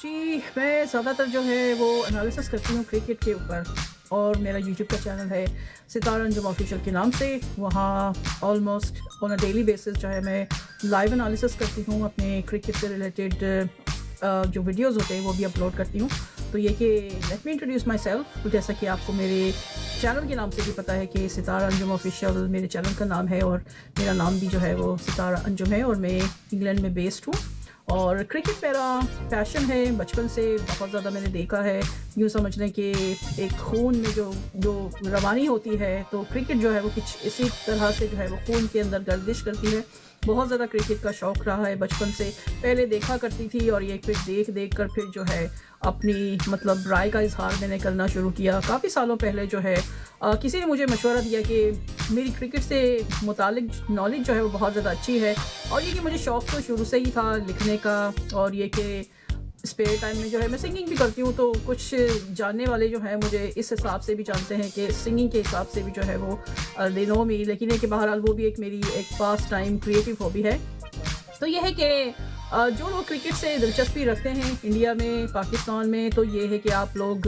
जी, मैं ज़्यादातर जो है वो एनालिसिस करती हूँ क्रिकेट के ऊपर और मेरा यूट्यूब का चैनल है सितारा अंजुम ऑफिशियल के नाम से। वहाँ almost on a daily basis जो है मैं लाइव एनालिसिस करती हूँ अपने क्रिकेट से रिलेटेड जो वीडियोस होते हैं वो भी अपलोड करती हूँ। तो ये कि let me introduce my self, जैसा कि आपको मेरे चैनल के नाम से भी पता है कि सितारा अंजुम ऑफिशियल मेरे चैनल का नाम है और मेरा नाम भी जो है वो सितारा अंजुम है और मैं इंग्लैंड में बेस्ड हूँ। और क्रिकेट मेरा पैशन है, बचपन से बहुत ज़्यादा मैंने देखा है। यूँ समझ लें कि एक खून में जो जो रवानी होती है तो क्रिकेट जो है वो कुछ इसी तरह से जो है वो खून के अंदर गर्दिश करती है। बहुत ज़्यादा क्रिकेट का शौक़ रहा है बचपन से, पहले देखा करती थी और ये फिर देख देख कर फिर जो है अपनी मतलब राय का इजहार मैंने करना शुरू किया। काफ़ी सालों पहले जो है किसी ने मुझे मशवरा दिया कि मेरी क्रिकेट से मुतालिक नॉलेज जो है वो बहुत ज़्यादा अच्छी है और ये कि मुझे शौक़ तो शुरू से ही था लिखने का और ये कि स्पेयर टाइम में जो है मैं सिंगिंग भी करती हूँ। तो कुछ जानने वाले जो है मुझे इस हिसाब से भी जानते हैं कि सिंगिंग के हिसाब से भी जो है वो दे नो मी, लेकिन है कि बहरहाल वो भी एक मेरी एक पास टाइम क्रिएटिव हॉबी है। तो ये है कि जो लोग क्रिकेट से दिलचस्पी रखते हैं इंडिया में, पाकिस्तान में, तो ये है कि आप लोग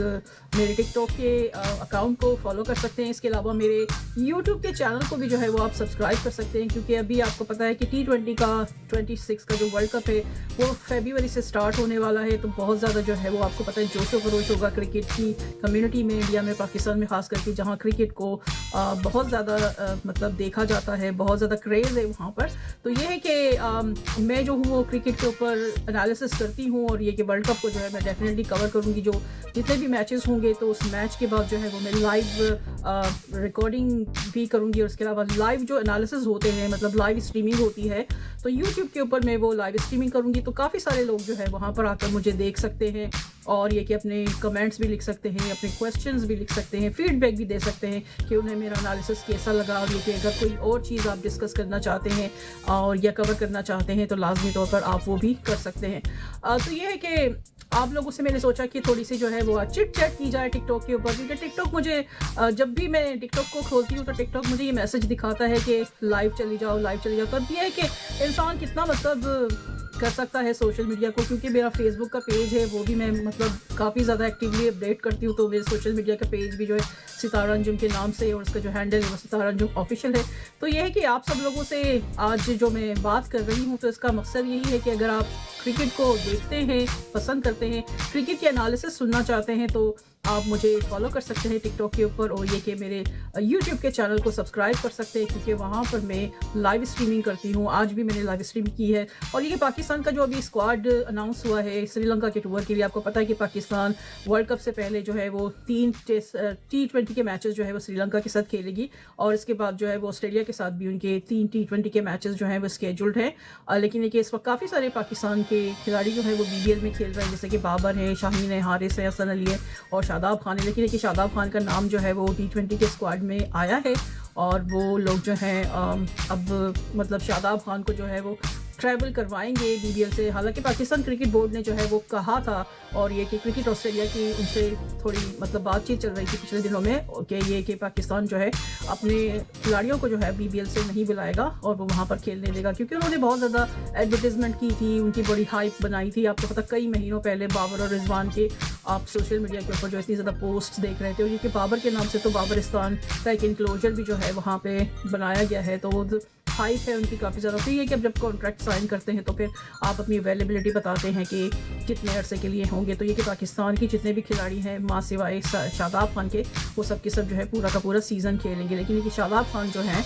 मेरे टिकटॉक के अकाउंट को फॉलो कर सकते हैं। इसके अलावा मेरे यूट्यूब के चैनल को भी जो है वो आप सब्सक्राइब कर सकते हैं, क्योंकि अभी आपको पता है कि T20 का 26 का जो वर्ल्ड कप है वो फरवरी से स्टार्ट होने वाला है। तो बहुत ज़्यादा जो है वो आपको पता है जोशो खरोश होगा क्रिकेट की कम्युनिटी में, इंडिया में, पाकिस्तान में, ख़ास करके जहाँ क्रिकेट को बहुत ज़्यादा मतलब देखा जाता है, बहुत ज़्यादा क्रेज़ है वहाँ पर। तो ये है कि मैं जो हूँ वो क्रिकेट के ऊपर एनालिसिस करती हूँ और ये कि वर्ल्ड कप को जो है मैं डेफिनेटली कवर करूँगी। जो जितने भी मैचेस होंगे तो उस मैच के बाद जो है वो मैं लाइव रिकॉर्डिंग भी करूँगी और उसके अलावा लाइव जो एनालिसिस होते हैं मतलब लाइव स्ट्रीमिंग होती है तो यूट्यूब के ऊपर मैं वो लाइव स्ट्रीमिंग करूँगी। तो काफ़ी सारे लोग जो है वहाँ पर आकर मुझे देख सकते हैं और ये कि अपने कमेंट्स भी लिख सकते हैं, अपने क्वेश्चंस भी लिख सकते हैं, फीडबैक भी दे सकते हैं कि उन्हें मेरा एनालिसिस कैसा लगा और ये कि अगर कोई और चीज़ आप डिस्कस करना चाहते हैं और या कवर करना चाहते हैं तो लाजमी तौर पर आप वो भी कर सकते हैं। तो ये है कि आप लोगों से मैंने सोचा कि थोड़ी सी जो है वो चिट चैट की जाए टिकटॉक के ऊपर, क्योंकि टिकटॉक मुझे जब भी मैं टिकटॉक को खोलती हूँ तो टिकटॉक मुझे ये मैसेज दिखाता है कि लाइव चली जाओ, लाइव चली जाओ। तो अब ये है कि इंसान कितना मतलब कर सकता है सोशल मीडिया को, क्योंकि मेरा फेसबुक का पेज है वो भी मैं मतलब काफ़ी ज़्यादा एक्टिवली अपडेट करती हूँ। तो मेरे सोशल मीडिया का पेज भी जो है सितारा अंजुम के नाम से और उसका जो हैंडल है वो सितारा अंजुम ऑफिशियल है। तो ये है कि आप सब लोगों से आज जो मैं बात कर रही हूँ तो इसका मकसद यही है कि अगर आप क्रिकेट को देखते हैं, पसंद करते हैं, क्रिकेट के एनालिसिस सुनना चाहते हैं तो आप मुझे फॉलो कर सकते हैं टिकटॉक के ऊपर और ये कि मेरे यूट्यूब के चैनल को सब्सक्राइब कर सकते हैं, क्योंकि वहाँ पर मैं लाइव स्ट्रीमिंग करती हूँ। आज भी मैंने लाइव स्ट्रीम की है और ये पाकिस्तान का जो अभी स्क्वाड अनाउंस हुआ है श्रीलंका के टूर के लिए, आपको पता है कि पाकिस्तान वर्ल्ड कप से पहले जो है वो 3 T20 के मैचेस जो है वो श्रीलंका के साथ खेलेगी और इसके बाद जो है वो ऑस्ट्रेलिया के साथ भी उनके 3 T20 के मैचेस जो हैं वो स्केड्यूल्ड हैं। लेकिन ये इस वक्त काफ़ी सारे पाकिस्तान के खिलाड़ी जो है वो BBL में खेल रहे हैं, जैसे कि बाबर है, शाहीन है, हारिस है, हसन अली है और शादाब खान है। लेकिन शादाब खान का नाम जो है वो T20 के स्क्वाड में आया है और वो लोग जो हैं अब मतलब शादाब खान को जो है वो ट्रैवल करवाएंगे BBL से। हालांकि पाकिस्तान क्रिकेट बोर्ड ने जो है वो कहा था और ये कि क्रिकेट ऑस्ट्रेलिया की उनसे थोड़ी मतलब बातचीत चल रही थी पिछले दिनों में कि ये कि पाकिस्तान जो है अपने खिलाड़ियों को जो है BBL से नहीं बुलाएगा और वो वहाँ पर खेलने देगा, क्योंकि उन्होंने बहुत ज़्यादा एडवर्टीजमेंट की थी, उनकी बड़ी हाइप बनाई थी। आपको पता कई महीनों पहले बाबर और रिजवान के आप सोशल मीडिया के ऊपर जो इतनी ज़्यादा पोस्ट देख रहे थे और ये कि बाबर के नाम से तो बाबरिस्तान का एक इनक्लोजर भी जो है वहाँ पर बनाया गया है। तो वो हाइप है उनकी काफ़ी ज़्यादा। तो ये कि अब जब कॉन्ट्रैक्ट साइन करते हैं तो फिर आप अपनी अवेलेबिलिटी बताते हैं कि कितने अरसे के लिए होंगे। तो ये कि पाकिस्तान की जितने भी खिलाड़ी हैं माँ सिवाय शादाब खान के वो सब के सब जो है पूरा का पूरा सीज़न खेलेंगे। लेकिन ये कि शादाब खान जो हैं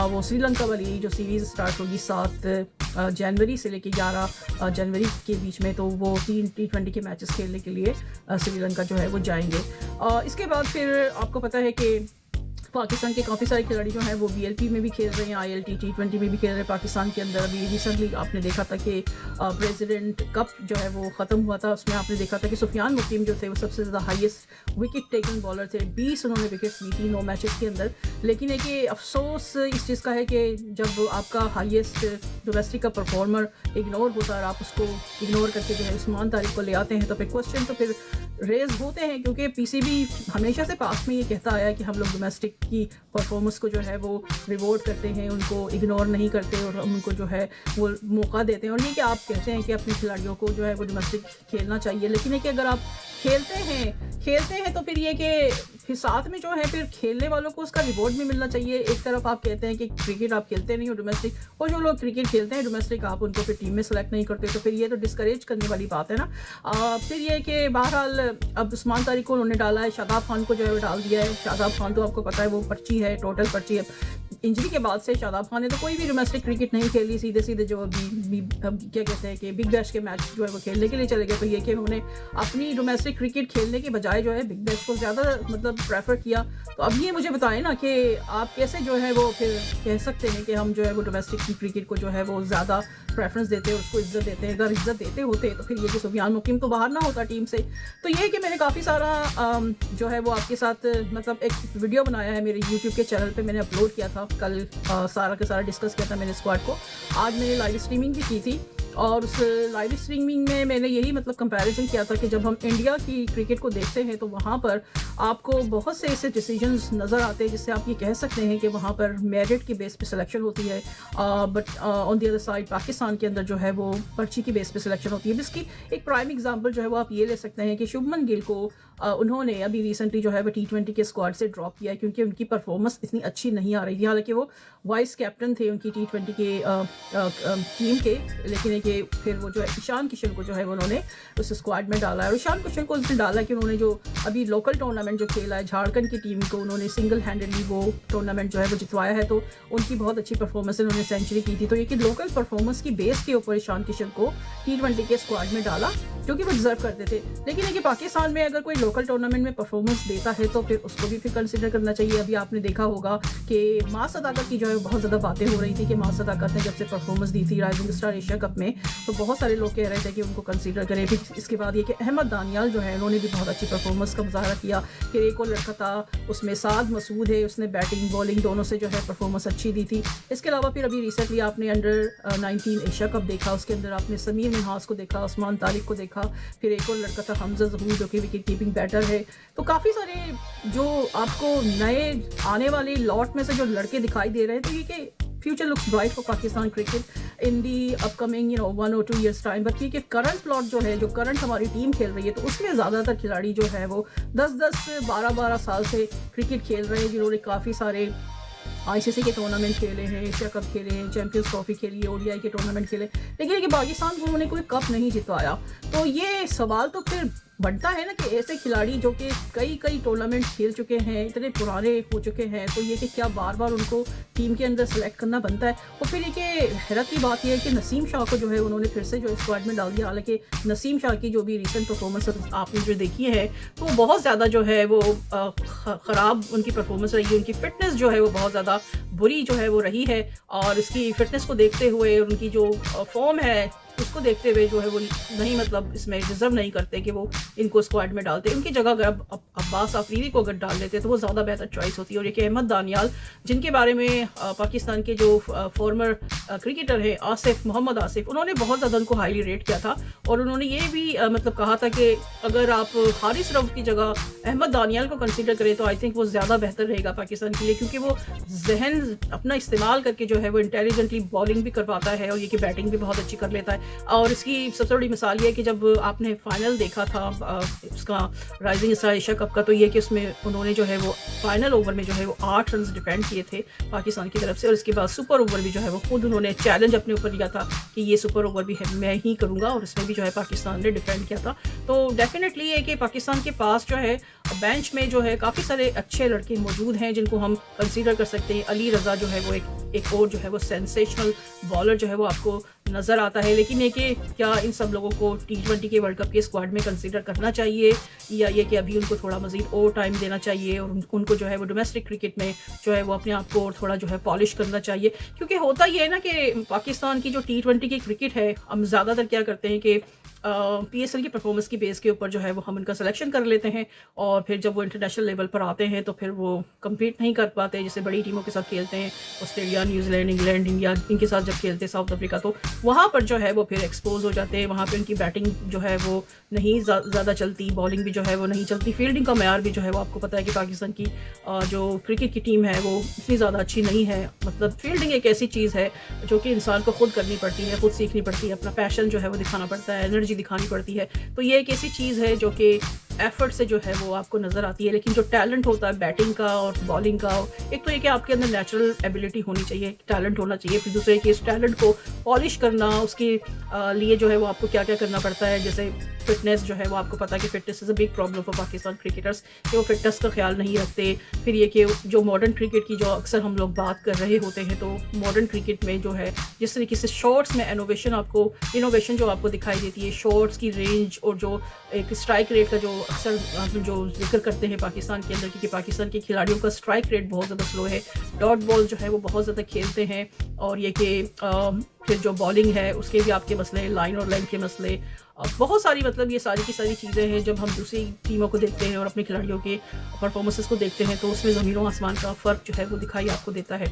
वो श्रीलंका वाली जो सीरीज़ स्टार्ट होगी 7 जनवरी से लेकर 11 जनवरी के बीच में, तो वो 3 T20 के मैचेस खेलने के लिए श्रीलंका जो है वो जाएंगे। इसके बाद फिर आपको पता है कि पाकिस्तान के काफ़ी सारे खिलाड़ी जो हैं वो BLP में भी खेल रहे हैं, ILT T20 में भी खेल रहे हैं पाकिस्तान के अंदर। अभी रिसेंटली आपने देखा था कि प्रेसिडेंट कप जो है वो ख़त्म हुआ था, उसमें आपने देखा था कि सुफियान मुकीम जो थे वो सबसे ज़्यादा हाईएस्ट विकेट टेकिंग बॉलर थे, 20 उन्होंने विकेट्स ली थी 9 मैचेस के अंदर। लेकिन एक अफसोस इस चीज़ का है कि जब आपका हाईएस्ट डोमेस्टिक का परफॉर्मर इग्नोर होता है और आप उसको इग्नोर करके जो है उस्मान तारिक को ले आते हैं तो फिर क्वेश्चन तो फिर रेज होते हैं, क्योंकि PCB हमेशा से पास में ये कहता आया है कि हम लोग डोमेस्टिक की परफॉर्मेंस को जो है वो रिवॉर्ड करते हैं, उनको इग्नोर नहीं करते और हम उनको जो है वो मौका देते हैं। और ये कि आप कहते हैं कि अपने खिलाड़ियों को जो है वो डोमेस्टिक खेलना चाहिए, लेकिन ये कि अगर आप खेलते हैं तो फिर ये कि फिर साथ में जो है फिर खेलने वालों को उसका रिवॉर्ड भी मिलना चाहिए। एक तरफ आप कहते हैं कि क्रिकेट आप खेलते नहीं हो डोमेस्टिक, और जो लोग क्रिकेट खेलते हैं डोमेस्टिक आप उनको फिर टीम में सेलेक्ट नहीं करते, तो फिर ये तो डिस्करेज करने वाली बात है ना। फिर ये कि बहरहाल अब उस्मान तारिक को उन्होंने डाला है, शादाब खान को जो है डाल दिया है। शादाब खान तो आपको पता है वो पर्ची है, टोटल पर्ची है। इंजरी के बाद से शादाब खान ने तो कोई भी डोमेस्टिक क्रिकेट नहीं खेली, सीधे सीधे जो अभी क्या कहते हैं कि बिग बैश के मैच जो है वो खेलने के लिए चले गए। तो ये कि उन्होंने अपनी डोमेस्टिक क्रिकेट खेलने के बजाय जो है बिग बैश को ज़्यादा मतलब प्रेफर किया। तो अब ये मुझे बताएं ना कि आप कैसे जो है वो फिर कह सकते हैं कि हम जो है वो डोमेस्टिक क्रिकेट को जो है वो ज़्यादा प्रेफरेंस देते हैं, उसको इज्जत देते हैं। अगर इज्जत देते होते तो फिर ये कि सुफियान मुकीम तो बाहर ना होता टीम से। तो ये कि मैंने काफ़ी सारा जो है वो आपके साथ मतलब एक वीडियो बनाया है मेरे यूट्यूब के चैनल पे, मैंने अपलोड किया था कल, सारा के सारा डिस्कस किया था मैंने स्क्वाड को। आज मैंने लाइव स्ट्रीमिंग भी की थी और उस लाइव स्ट्रीमिंग में मैंने यही मतलब कंपैरिजन किया था कि जब हम इंडिया की क्रिकेट को देखते हैं तो वहाँ पर आपको बहुत से ऐसे डिसीजंस नज़र आते हैं जिससे आप ये कह सकते हैं कि वहाँ पर मेरिट की बेस पे सिलेक्शन होती है, but on the other side Pakistan के अंदर जो है वो पर्ची की बेस पे सिलेक्शन होती है। जिसकी एक प्राइम एग्जांपल जो है वो आप ये ले सकते हैं कि शुभमन गिल को उन्होंने अभी रिसेंटली जो है वो T20 के स्क्वाड से ड्रॉप किया है क्योंकि उनकी परफॉर्मेंस इतनी अच्छी नहीं आ रही थी। हालांकि वो वाइस कैप्टन थे उनकी T20 के टीम के, लेकिन कि फिर वो जो है ईशान किशन को जो है उन्होंने उस स्क्वाड में डाला है। और ईशान किशन को उसने डाला कि उन्होंने जो अभी लोकल टूर्नामेंट जो खेला है झारखंड की टीम को उन्होंने सिंगल हैंडेडली वो टूर्नामेंट जो है वो जितवाया है, तो उनकी बहुत अच्छी परफॉर्मेंस है, उन्होंने सेंचुरी की थी। तो ये कि लोकल परफॉर्मेंस की बेस के ऊपर ईशान किशन को T20 के स्क्वाड में डाला जो कि वो डिजर्व करते थे। लेकिन कि पाकिस्तान में अगर कोई लोकल टूर्नामेंट में परफॉर्मेंस देता है तो फिर उसको भी फिर कंसिडर करना चाहिए। अभी आपने देखा होगा कि मां सदाकत की जो है बहुत ज़्यादा बातें हो रही थी कि मां सदाकत ने जब से परफॉर्मेंस दी थी राइजिंग स्टार एशिया कप में, तो बहुत सारे लोग कह रहे थे कि उनको कंसीडर करें। फिर इसके बाद ये कि अहमद दानियाल जो है उन्होंने भी बहुत अच्छी परफॉर्मेंस का मुजाहरा किया। फिर एक और लड़का था उसमें साद मसूद है, उसने बैटिंग बॉलिंग दोनों से जो है परफॉर्मेंस अच्छी दी थी। इसके अलावा फिर अभी रिसेंटली आपने अंडर 19 एशिया कप देखा, उसके अंदर आपने समीर मिन्हास को देखा, उस्मान तारिक को देखा, फिर एक और लड़का था हमजा जहूर जो कि विकेट कीपिंग बैटर है। तो काफ़ी सारे जो आपको नए आने वाले लॉट में से जो लड़के दिखाई दे रहे हैं, तो ये कि future looks bright for Pakistan cricket in the upcoming 1 और 2 years टाइम। बट ये कि करंट प्लॉट जो है, जो करंट हमारी टीम खेल रही है, तो उसमें ज़्यादातर खिलाड़ी जो है वो 10-10 12-12 साल से क्रिकेट खेल रहे हैं, जिन्होंने काफ़ी सारे ICC के टूर्नामेंट खेले हैं, एशिया कप खेले हैं, चैंपियंस ट्रॉफी खेली है, ODI के टूर्नामेंट खेले, लेकिन कि पाकिस्तान को उन्होंने कोई कप नहीं जितवाया। तो ये सवाल तो फिर बनता है ना कि ऐसे खिलाड़ी जो कि कई टूर्नामेंट खेल चुके हैं, इतने पुराने हो चुके हैं, तो ये कि क्या बार बार उनको टीम के अंदर सेलेक्ट करना बनता है। और फिर ये कि हैरत की बात यह है कि नसीम शाह को जो है उन्होंने फिर से जो स्क्वाड में डाल दिया। हालांकि नसीम शाह की जो भी रिसेंट परफॉर्मेंस आपने जो देखी है तो बहुत ज़्यादा जो है वो ख़राब उनकी परफॉर्मेंस रही है। उनकी फिटनेस जो है वो बहुत ज़्यादा बुरी जो है वो रही है, और इसकी फिटनेस को देखते हुए उनकी जो फॉर्म है उसको देखते हुए जो है वो नहीं मतलब इसमें डिजर्व नहीं करते कि वो इनको स्क्वाड में डालते। उनकी जगह अगर अब्बास आफरीदी को अगर डाल देते तो वो ज़्यादा बेहतर चॉइस होती है। और ये कि अहमद दानियाल, जिनके बारे में पाकिस्तान के जो फॉर्मर क्रिकेटर है मोहम्मद आसिफ, उन्होंने बहुत ज़्यादा उनको हाईली रेट किया था, और उन्होंने ये भी मतलब कहा था कि अगर आप हारिस रऊफ की जगह अहमद दानियाल को कंसिडर करें तो आई थिंक वो ज़्यादा बेहतर रहेगा पाकिस्तान के लिए, क्योंकि वो जहन अपना इस्तेमाल करके जो है वो इंटेलिजेंटली बॉलिंग भी कर पाता है और ये कि बैटिंग भी बहुत अच्छी कर लेता है। और इसकी सबसे बड़ी मिसाल ये है कि जब आपने फाइनल देखा था उसका राइजिंग स्टार एशिया कप का, तो ये कि उसमें उन्होंने जो है वो फाइनल ओवर में जो है वो 8 रन डिफेंड किए थे पाकिस्तान की तरफ से, और इसके बाद सुपर ओवर भी जो है वो खुद उन्होंने चैलेंज अपने ऊपर लिया था कि ये सुपर ओवर भी है मैं ही करूँगा, और इसमें भी जो है पाकिस्तान ने डिफेंड किया था। तो डेफिनेटली ये कि पाकिस्तान के पास जो है बेंच में जो है काफ़ी सारे अच्छे लड़के मौजूद हैं जिनको हम कंसीडर कर सकते हैं। अली रज़ा जो है वो एक और जो है वो सेंसेशनल बॉलर जो है वो आपको नज़र आता है। लेकिन ये कि क्या इन सब लोगों को T20 के वर्ल्ड कप के स्क्वाड में कंसीडर करना चाहिए, या ये कि अभी उनको थोड़ा मज़ीद और टाइम देना चाहिए और उनको जो है वो डोमेस्टिक क्रिकेट में जो है वो अपने आप को और थोड़ा जो है पॉलिश करना चाहिए। क्योंकि होता ये है ना कि पाकिस्तान की जो T20 की क्रिकेट है, हम ज़्यादातर क्या करते हैं कि PSL की परफॉर्मेंस की बेस के ऊपर जो है वो हम उनका सिलेक्शन कर लेते हैं, और फिर जब वो इंटरनेशनल लेवल पर आते हैं तो फिर वो कम्पीट नहीं कर पाते। जैसे बड़ी टीमों के साथ खेलते हैं, ऑस्ट्रेलिया, न्यूजीलैंड, इंग्लैंड, इंडिया, इनके साथ जब खेलते हैं, साउथ अफ्रीका, तो वहाँ पर जो है वो फिर एक्सपोज हो जाते हैं। वहाँ पर उनकी बैटिंग जो है वो नहीं ज़्यादा चलती, बॉलिंग भी जो है वो नहीं चलती, फील्डिंग का मैार भी जो है वो आपको पता है कि पाकिस्तान की जो क्रिकेट की टीम है वो इतनी ज़्यादा अच्छी नहीं है। मतलब फील्डिंग एक ऐसी चीज़ है जो कि इंसान को खुद करनी पड़ती है, खुद सीखनी पड़ती है, अपना पैशन जो है वो दिखाना पड़ता है, एनर्जी दिखानी पड़ती है। तो ये एक ऐसी चीज़ है जो कि एफर्ट से जो है वो आपको नज़र आती है। लेकिन जो टैलेंट होता है बैटिंग का और बॉलिंग का, एक तो ये कि आपके अंदर नेचुरल एबिलिटी होनी चाहिए, टैलेंट होना चाहिए, फिर दूसरे कि इस टैलेंट को पॉलिश करना, उसके लिए जो है वो आपको क्या क्या करना पड़ता है। जैसे फिटनेस जो है वो आपको पता है कि fitness is a big problem for Pakistan cricketers, कि वो फिटनेस का ख्याल नहीं रखते। फिर ये कि जो मॉडर्न क्रिकेट की जो अक्सर हम लोग बात कर रहे होते हैं, तो मॉडर्न क्रिकेट में जो है जिस तरीके से शॉट्स में इनोवेशन जो आपको दिखाई देती है, शॉट्स की रेंज और जो एक स्ट्राइक रेट का जो अक्सर हम जो जिक्र करते हैं पाकिस्तान के अंदर, क्योंकि पाकिस्तान के खिलाड़ियों का स्ट्राइक रेट बहुत ज़्यादा स्लो है, डॉट बॉल जो है वो बहुत ज़्यादा खेलते हैं, और ये कि फिर जो बॉलिंग है उसके भी आपके मसले, लाइन और लेंथ के मसले, बहुत सारी, मतलब ये सारी की सारी चीज़ें हैं। जब हम दूसरी टीमों को देखते हैं और अपने खिलाड़ियों के परफॉर्मेंसेस को देखते हैं तो उसमें ज़मीनों आसमान का फ़र्क जो है वो दिखाई आपको देता है।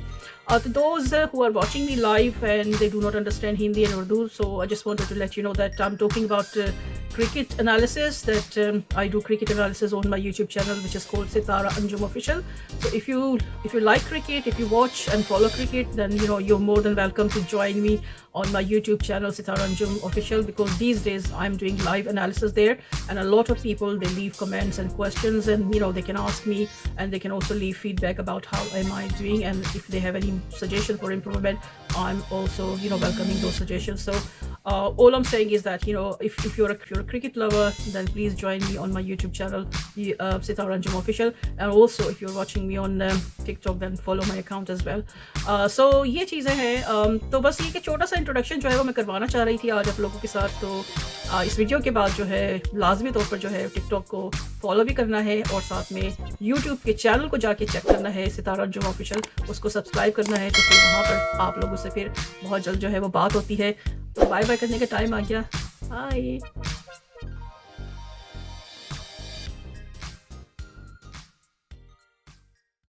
तो those who are watching me live and they do not understand Hindi and Urdu, so I just wanted to let you know that I am talking about cricket analysis, that I do cricket analysis on my YouTube channel, which is called Sitara Anjum Official. So if you like cricket, if you watch and follow cricket, then you're more than welcome to join me on my YouTube channel Sitara Anjum Official, because these days I'm doing live analysis there, and a lot of people, they leave comments and questions, and they can ask me, and they can also leave feedback about how am I doing, and if they have any suggestion for improvement, I'm also welcoming those suggestions. So all I'm saying is that if you're a cricket lover, then please join me on my YouTube channel Sitara Anjum Official, and also if you're watching me on TikTok, then follow my account as well. So ये चीज़ें हैं। तो बस ये कि छोटा सा introduction जो है वो मैं करवाना चाह रही थी आज आप लोगों के साथ। तो इस वीडियो के बाद जो है लाजमी तौर पर जो है टिकटॉक को फॉलो भी करना है, और साथ में यूट्यूब के चैनल को जाके चेक करना है सितारा अंजुम ऑफिशियल, उसको सब्सक्राइब करना है। तो फिर वहाँ पर आप लोगों से फिर बहुत जल्द जो है वो बात होती है। तो बाय बाय करने का टाइम आ गया। बाय।